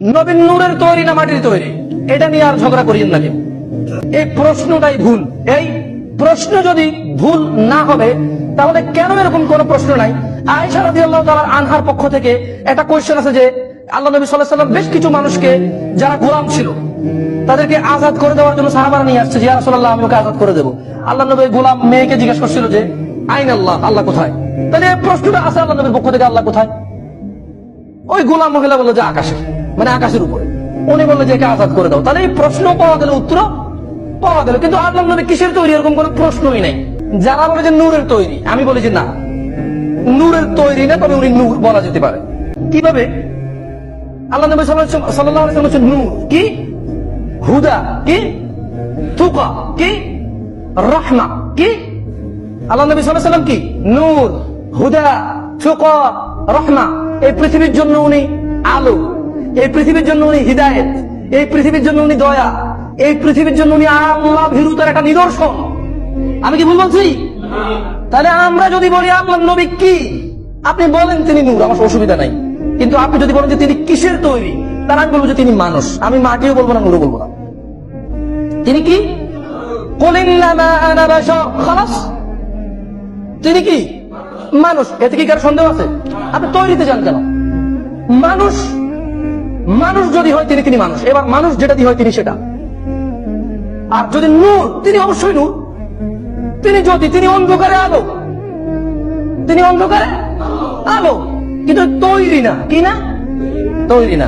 নবীন নূরের তৈরি না মাটির তৈরি, এটা নিয়ে আর ঝগড়া করিয়েন না কেউ। এই প্রশ্নটাই ভুল। এই প্রশ্ন যদি ভুল না হবে তাহলে কেন এরকম কোন প্রশ্ন নাই? আয়েশা রাদিয়াল্লাহু তাআলা আনহার পক্ষ থেকে একটা কোয়েশ্চেন আছে যে আল্লাহ নবী সাল্লাল্লাহু আলাইহি ওয়াসাল্লাম বেশ কিছু মানুষকে যারা গোলাম ছিল তাদেরকে আজাদ করে দেওয়ার জন্য সাহাবারা নিয়ে আসছে যে ইয়া রাসূলুল্লাহ আমি ওকে আজাদ করে দেব। আল্লাহ নবী গোলাম মেয়েকে জিজ্ঞেস করছিল যে আইন আল্লাহ, আল্লাহ কোথায়? তাহলে এই প্রশ্নটা আছে আল্লাহ নবীর পক্ষ থেকে, আল্লাহ কোথায়? ওই গোলাম মহিলা বললো যে আকাশে, মানে আকাশের উপরে। উনি বললো যে একে আজাদ করে দাও। তাহলে এই প্রশ্ন পাওয়া গেল, উত্তর পাওয়া গেল, কিন্তু আল্লাহ নবী কিসের তৈরি এরকম কোন প্রশ্নই নাই। যারা বলে যে নূরের তৈরি, আমি বলি যে না, নূরের তৈরি না, তবে উনি নূর বলা যেতে পারে। কিভাবে? আল্লাহ নবী সাল্লাল্লাহু আলাইহি ওয়াসাল্লাম হচ্ছেন নূর, কি হুদা, কি তুকা, কি রাহমা, কি আল্লাহ নবী সাল্লাল্লাহু আলাইহি ওয়াসাল্লাম কি নূর, হুদা, তুকা, রাহমা। এই পৃথিবীর জন্য উনি আলো, এই পৃথিবীর জন্য উনি হিদায়েত, এই পৃথিবীর জন্য উনি দয়া, এই পৃথিবীর জন্য উনি আল্লাহ ভীরুতার একটা নিদর্শন। আমি কি ভুল বলছি? তাহলে আমরা যদি বলি আপনার নবী কি, আপনি বলেন তিনি নূর, আমার অসুবিধা নাই। কিন্তু আপনি যদি বলেন যে তিনি কিসের তৈরি, তার আমি বলবো যে তিনি মানুষ। আমি মাটিও বলবো না, নূরও বলবো না। তিনি কি? তিনি কি মানুষ? এতে কি কারো সন্দেহ আছে? আপনি তৈরিতে যান কেন? মানুষ, মানুষ যদি হয় তিনি মানুষ। এবার মানুষ যেটা দিয়ে হয় তিনি সেটা। আর যদি নূর, তিনি অবশ্যই নূর। তিনি জ্যোতি, তিনি অন্ধকারে আলো, তিনি অন্ধকারে আলো, কিন্তু তৈরি না। কি না? তৈরি না।